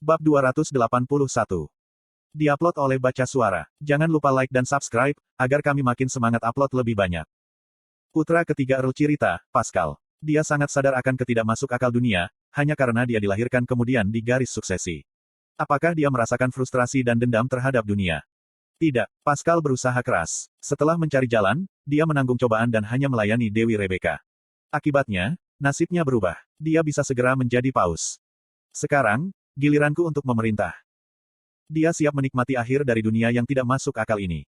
Bab 281. Diupload oleh Baca Suara. Jangan lupa like dan subscribe, agar kami makin semangat upload lebih banyak. Putra ketiga Earl Chirita, Pascal. Dia sangat sadar akan ketidakmasuk akal dunia, hanya karena dia dilahirkan kemudian di garis suksesi. Apakah dia merasakan frustrasi dan dendam terhadap dunia? Tidak, Pascal berusaha keras. Setelah mencari jalan, dia menanggung cobaan dan hanya melayani Dewi Rebecca. Akibatnya, nasibnya berubah. Dia bisa segera menjadi paus. Sekarang, giliranku untuk memerintah. Dia siap menikmati akhir dari dunia yang tidak masuk akal ini.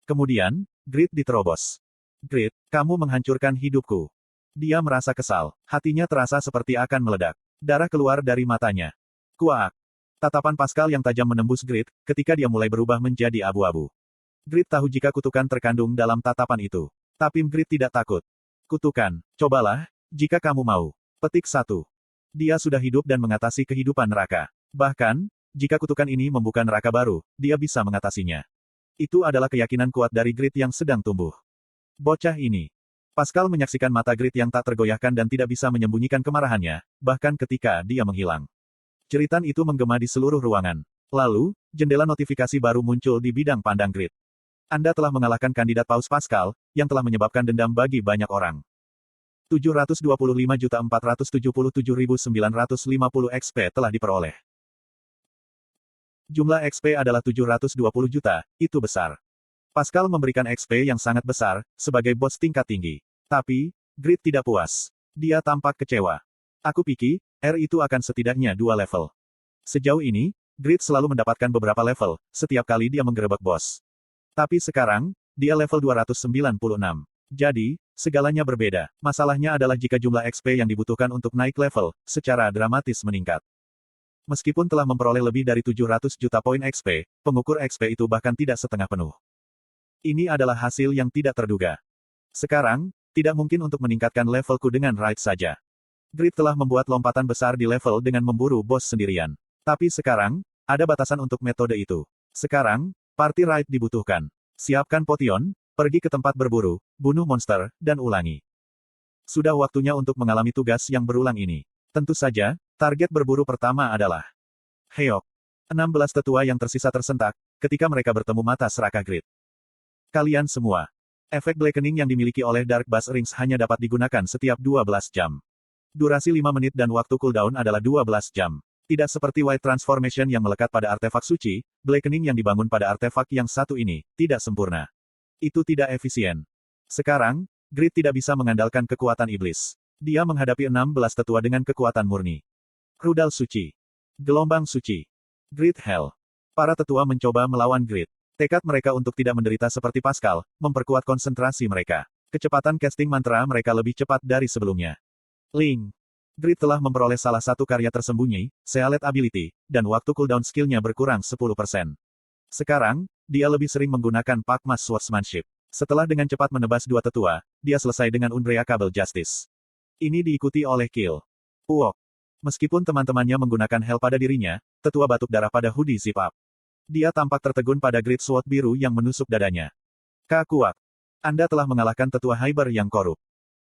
Kemudian, Grid diterobos. Grid, kamu menghancurkan hidupku. Dia merasa kesal. Hatinya terasa seperti akan meledak. Darah keluar dari matanya. Kuak. Tatapan Pascal yang tajam menembus Grid, ketika dia mulai berubah menjadi abu-abu. Grid tahu jika kutukan terkandung dalam tatapan itu. Tapi Grid tidak takut. Kutukan, cobalah, jika kamu mau. Petik 1. Dia sudah hidup dan mengatasi kehidupan neraka. Bahkan, jika kutukan ini membuka neraka baru, dia bisa mengatasinya. Itu adalah keyakinan kuat dari Grid yang sedang tumbuh. Bocah ini. Pascal menyaksikan mata Grid yang tak tergoyahkan dan tidak bisa menyembunyikan kemarahannya, bahkan ketika dia menghilang. Jeritan itu menggema di seluruh ruangan. Lalu, jendela notifikasi baru muncul di bidang pandang Grid. Anda telah mengalahkan kandidat Paus Pascal, yang telah menyebabkan dendam bagi banyak orang. 725.477.950 XP telah diperoleh. Jumlah XP adalah 720 juta, itu besar. Pascal memberikan XP yang sangat besar, sebagai bos tingkat tinggi. Tapi, Grid tidak puas. Dia tampak kecewa. Aku pikir, R itu akan setidaknya 2 level. Sejauh ini, Grid selalu mendapatkan beberapa level, setiap kali dia menggerebek bos. Tapi sekarang, dia level 296. Jadi, segalanya berbeda. Masalahnya adalah jika jumlah XP yang dibutuhkan untuk naik level, secara dramatis meningkat. Meskipun telah memperoleh lebih dari 700 juta poin XP, pengukur XP itu bahkan tidak setengah penuh. Ini adalah hasil yang tidak terduga. Sekarang, tidak mungkin untuk meningkatkan levelku dengan raid saja. Grid telah membuat lompatan besar di level dengan memburu bos sendirian. Tapi sekarang, ada batasan untuk metode itu. Sekarang, party raid dibutuhkan. Siapkan potion, pergi ke tempat berburu, bunuh monster, dan ulangi. Sudah waktunya untuk mengalami tugas yang berulang ini. Tentu saja, target berburu pertama adalah Heok. 16 tetua yang tersisa tersentak, ketika mereka bertemu mata serakah Grid. Kalian semua. Efek blackening yang dimiliki oleh Dark Bass Rings hanya dapat digunakan setiap 12 jam. Durasi 5 menit dan waktu cooldown adalah 12 jam. Tidak seperti White Transformation yang melekat pada artefak suci, blackening yang dibangun pada artefak yang satu ini, tidak sempurna. Itu tidak efisien. Sekarang, Grid tidak bisa mengandalkan kekuatan iblis. Dia menghadapi 16 tetua dengan kekuatan murni. Rudal suci. Gelombang suci. Grid Hell. Para tetua mencoba melawan Grid. Tekad mereka untuk tidak menderita seperti Pascal, memperkuat konsentrasi mereka. Kecepatan casting mantra mereka lebih cepat dari sebelumnya. Ling. Grid telah memperoleh salah satu karya tersembunyi, Sealet Ability, dan waktu cooldown skill-nya berkurang 10%. Sekarang, dia lebih sering menggunakan Pakmas Swordsmanship. Setelah dengan cepat menebas 2 tetua, dia selesai dengan Unbreakable Justice. Ini diikuti oleh Kill. Uok. Meskipun teman-temannya menggunakan hell pada dirinya, tetua batuk darah pada hoodie zip up. Dia tampak tertegun pada Great Sword biru yang menusuk dadanya. Kuak. Anda telah mengalahkan tetua Hyber yang korup.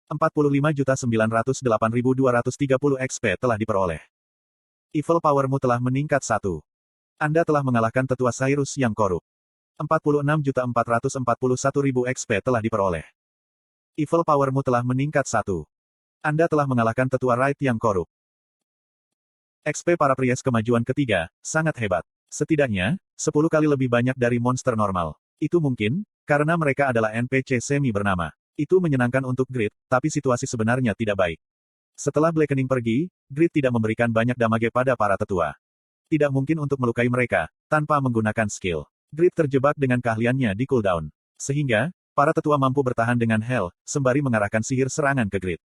45.908.230 XP telah diperoleh. Evil powermu telah meningkat 1. Anda telah mengalahkan tetua Cyrus yang korup. 46.441.000 XP telah diperoleh. Evil powermu telah meningkat 1. Anda telah mengalahkan tetua Wright yang korup. XP para Priest kemajuan ketiga, sangat hebat. Setidaknya, 10 kali lebih banyak dari monster normal. Itu mungkin, karena mereka adalah NPC semi bernama. Itu menyenangkan untuk Grid, tapi situasi sebenarnya tidak baik. Setelah Blackening pergi, Grid tidak memberikan banyak damage pada para tetua. Tidak mungkin untuk melukai mereka, tanpa menggunakan skill. Grid terjebak dengan keahliannya di cooldown. Sehingga, para tetua mampu bertahan dengan Hell, sembari mengarahkan sihir serangan ke Grid.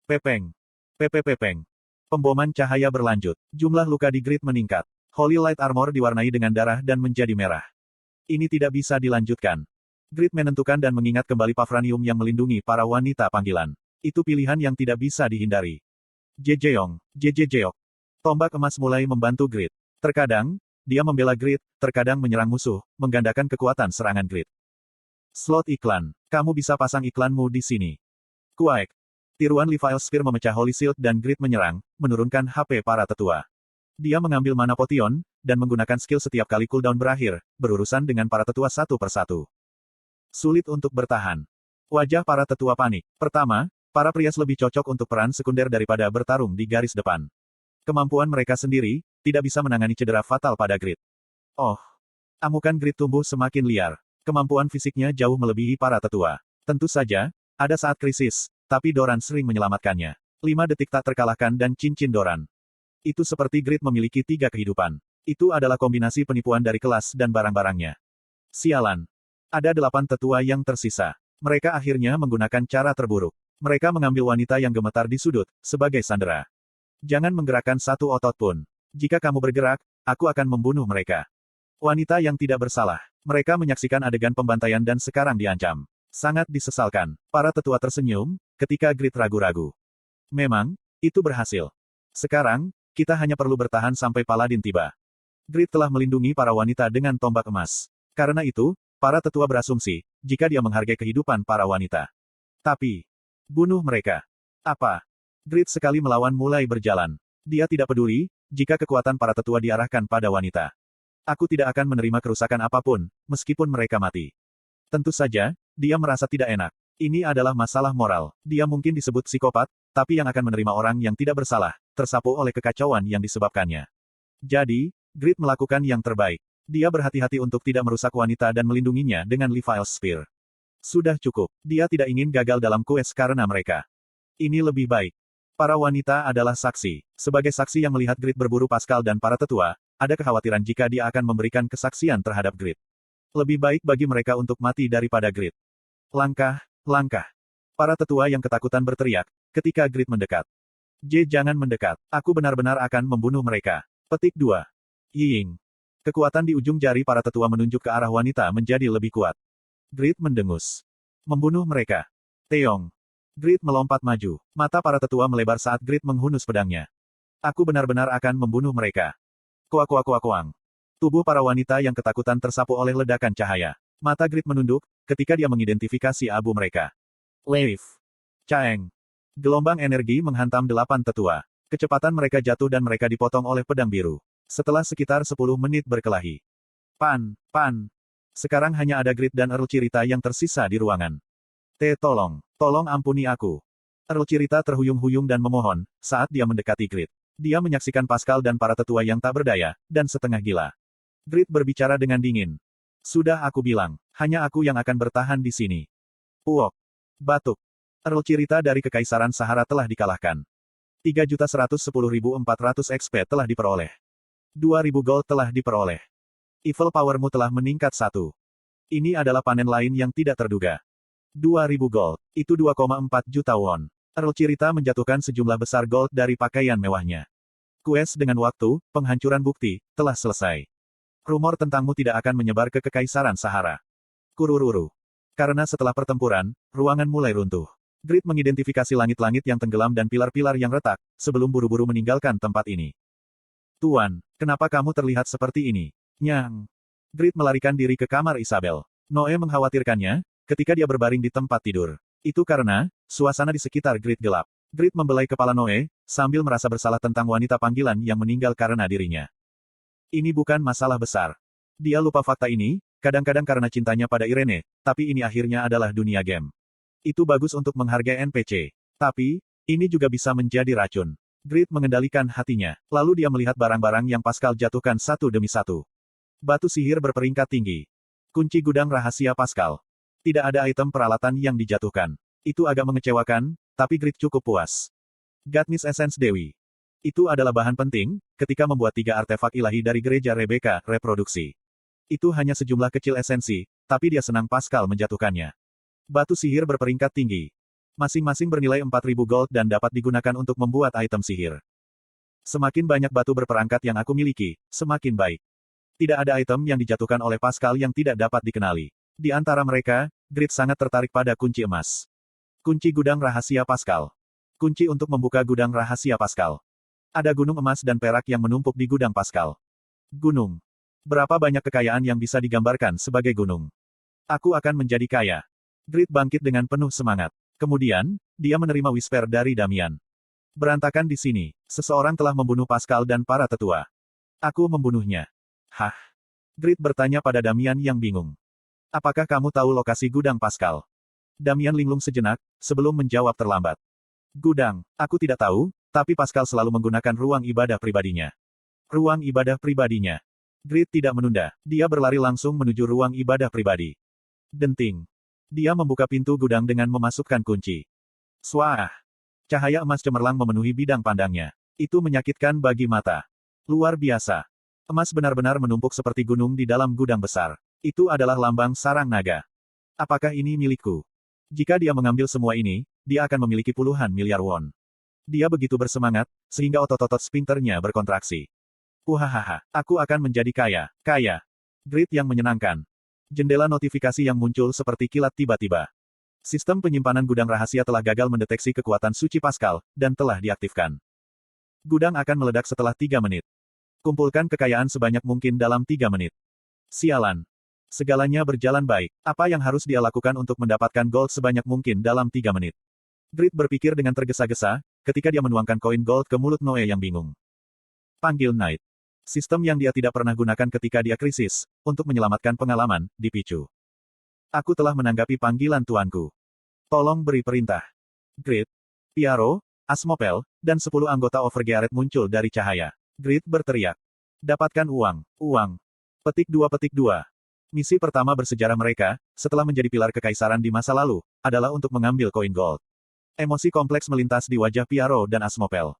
Pepeng. Pepeng. Pemboman cahaya berlanjut. Jumlah luka di Grid meningkat. Holy Light Armor diwarnai dengan darah dan menjadi merah. Ini tidak bisa dilanjutkan. Grid menentukan dan mengingat kembali Pavranium yang melindungi para wanita panggilan. Itu pilihan yang tidak bisa dihindari. Jejeong. Tombak emas mulai membantu Grid. Terkadang, dia membela Grid, terkadang menyerang musuh, menggandakan kekuatan serangan Grid. Slot iklan. Kamu bisa pasang iklanmu di sini. Kuaek. Tiruan Levi's Spear memecah Holy Shield dan Grid menyerang, menurunkan HP para tetua. Dia mengambil mana potion, dan menggunakan skill setiap kali cooldown berakhir, berurusan dengan para tetua satu persatu. Sulit untuk bertahan. Wajah para tetua panik. Pertama, para prias lebih cocok untuk peran sekunder daripada bertarung di garis depan. Kemampuan mereka sendiri, tidak bisa menangani cedera fatal pada Grid. Oh! Amukan Grid tumbuh semakin liar. Kemampuan fisiknya jauh melebihi para tetua. Tentu saja, ada saat krisis, tapi Doran sering menyelamatkannya. 5 detik tak terkalahkan dan cincin Doran. Itu seperti Grid memiliki 3 kehidupan. Itu adalah kombinasi penipuan dari kelas dan barang-barangnya. Sialan. Ada 8 tetua yang tersisa. Mereka akhirnya menggunakan cara terburuk. Mereka mengambil wanita yang gemetar di sudut, sebagai sandera. Jangan menggerakkan satu otot pun. Jika kamu bergerak, aku akan membunuh mereka. Wanita yang tidak bersalah. Mereka menyaksikan adegan pembantaian dan sekarang diancam. Sangat disesalkan. Para tetua tersenyum, ketika Grid ragu-ragu. Memang, itu berhasil. Sekarang, kita hanya perlu bertahan sampai Paladin tiba. Grid telah melindungi para wanita dengan tombak emas. Karena itu, para tetua berasumsi, jika dia menghargai kehidupan para wanita. Tapi, bunuh mereka. Apa? Grid sekali melawan mulai berjalan. Dia tidak peduli, jika kekuatan para tetua diarahkan pada wanita. Aku tidak akan menerima kerusakan apapun, meskipun mereka mati. Tentu saja, dia merasa tidak enak. Ini adalah masalah moral. Dia mungkin disebut psikopat, tapi yang akan menerima orang yang tidak bersalah, tersapu oleh kekacauan yang disebabkannya. Jadi, Grid melakukan yang terbaik. Dia berhati-hati untuk tidak merusak wanita dan melindunginya dengan Levi's Spear. Sudah cukup. Dia tidak ingin gagal dalam quest karena mereka. Ini lebih baik. Para wanita adalah saksi. Sebagai saksi yang melihat Grid berburu Pascal dan para tetua, ada kekhawatiran jika dia akan memberikan kesaksian terhadap Grid. Lebih baik bagi mereka untuk mati daripada Grid. Langkah, langkah. Para tetua yang ketakutan berteriak, ketika Grid mendekat. Jangan mendekat. Aku benar-benar akan membunuh mereka. Petik 2. Ying. Kekuatan di ujung jari para tetua menunjuk ke arah wanita menjadi lebih kuat. Grid mendengus. Membunuh mereka. Teong. Grid melompat maju. Mata para tetua melebar saat Grid menghunus pedangnya. Aku benar-benar akan membunuh mereka. Kuak-kuak-kuak-kuang. Tubuh para wanita yang ketakutan tersapu oleh ledakan cahaya. Mata Grid menunduk, ketika dia mengidentifikasi abu mereka. Wave. Caeng. Gelombang energi menghantam 8 tetua. Kecepatan mereka jatuh dan mereka dipotong oleh pedang biru. Setelah sekitar 10 menit berkelahi. Pan. Sekarang hanya ada Grid dan Earl Cirita yang tersisa di ruangan. Tolong ampuni aku. Earl Cirita terhuyung-huyung dan memohon, saat dia mendekati Grid. Dia menyaksikan Pascal dan para tetua yang tak berdaya, dan setengah gila. Grid berbicara dengan dingin. Sudah aku bilang, hanya aku yang akan bertahan di sini. Uok. Batuk. Earl Cirita dari Kekaisaran Sahara telah dikalahkan. 3.110.400 XP telah diperoleh. 2.000 gold telah diperoleh. Evil powermu telah meningkat 1. Ini adalah panen lain yang tidak terduga. 2.000 gold, itu 2,4 juta won. Earl Cirita menjatuhkan sejumlah besar gold dari pakaian mewahnya. Quest dengan waktu, penghancuran bukti, telah selesai. Rumor tentangmu tidak akan menyebar ke Kekaisaran Sahara. Kurururu. Karena setelah pertempuran, ruangan mulai runtuh. Grid mengidentifikasi langit-langit yang tenggelam dan pilar-pilar yang retak, sebelum buru-buru meninggalkan tempat ini. Tuan, kenapa kamu terlihat seperti ini? Nyang. Grid melarikan diri ke kamar Isabel. Noe mengkhawatirkannya, ketika dia berbaring di tempat tidur. Itu karena, suasana di sekitar Grid gelap. Grid membelai kepala Noe, sambil merasa bersalah tentang wanita panggilan yang meninggal karena dirinya. Ini bukan masalah besar. Dia lupa fakta ini, kadang-kadang karena cintanya pada Irene, tapi ini akhirnya adalah dunia game. Itu bagus untuk menghargai NPC. Tapi, ini juga bisa menjadi racun. Grid mengendalikan hatinya, lalu dia melihat barang-barang yang Pascal jatuhkan satu demi satu. Batu sihir berperingkat tinggi. Kunci gudang rahasia Pascal. Tidak ada item peralatan yang dijatuhkan. Itu agak mengecewakan, tapi Grid cukup puas. Godness Essence Dewi. Itu adalah bahan penting, ketika membuat 3 artefak ilahi dari gereja Rebecca, reproduksi. Itu hanya sejumlah kecil esensi, tapi dia senang Pascal menjatuhkannya. Batu sihir berperingkat tinggi. Masing-masing bernilai 4.000 gold dan dapat digunakan untuk membuat item sihir. Semakin banyak batu berperangkat yang aku miliki, semakin baik. Tidak ada item yang dijatuhkan oleh Pascal yang tidak dapat dikenali. Di antara mereka, Grid sangat tertarik pada kunci emas. Kunci gudang rahasia Pascal. Kunci untuk membuka gudang rahasia Pascal. Ada gunung emas dan perak yang menumpuk di gudang Pascal. Gunung. Berapa banyak kekayaan yang bisa digambarkan sebagai gunung? Aku akan menjadi kaya. Grid bangkit dengan penuh semangat. Kemudian, dia menerima whisper dari Damian. Berantakan di sini. Seseorang telah membunuh Pascal dan para tetua. Aku membunuhnya. Hah? Grit bertanya pada Damian yang bingung. Apakah kamu tahu lokasi gudang Pascal? Damian linglung sejenak, sebelum menjawab terlambat. Gudang, aku tidak tahu, tapi Pascal selalu menggunakan ruang ibadah pribadinya. Ruang ibadah pribadinya. Grit tidak menunda, dia berlari langsung menuju ruang ibadah pribadi. Denting. Dia membuka pintu gudang dengan memasukkan kunci. Swah! Cahaya emas cemerlang memenuhi bidang pandangnya. Itu menyakitkan bagi mata. Luar biasa. Emas benar-benar menumpuk seperti gunung di dalam gudang besar. Itu adalah lambang sarang naga. Apakah ini milikku? Jika dia mengambil semua ini, dia akan memiliki puluhan miliar won. Dia begitu bersemangat, sehingga otot-otot sphinkternya berkontraksi. Uhahaha, aku akan menjadi kaya, kaya. Grit yang menyenangkan. Jendela notifikasi yang muncul seperti kilat tiba-tiba. Sistem penyimpanan gudang rahasia telah gagal mendeteksi kekuatan suci Pascal, dan telah diaktifkan. Gudang akan meledak setelah 3 menit. Kumpulkan kekayaan sebanyak mungkin dalam 3 menit. Sialan. Segalanya berjalan baik. Apa yang harus dia lakukan untuk mendapatkan gold sebanyak mungkin dalam 3 menit? Grit berpikir dengan tergesa-gesa, ketika dia menuangkan koin gold ke mulut Noe yang bingung. Panggil Knight. Sistem yang dia tidak pernah gunakan ketika dia krisis, untuk menyelamatkan pengalaman, dipicu. Aku telah menanggapi panggilan tuanku. Tolong beri perintah. Grit, Piaro, Asmopel, dan 10 anggota Overgearet muncul dari cahaya. Grit berteriak. Dapatkan uang, uang. Petik 2. Misi pertama bersejarah mereka, setelah menjadi pilar kekaisaran di masa lalu, adalah untuk mengambil koin gold. Emosi kompleks melintas di wajah Piaro dan Asmopel.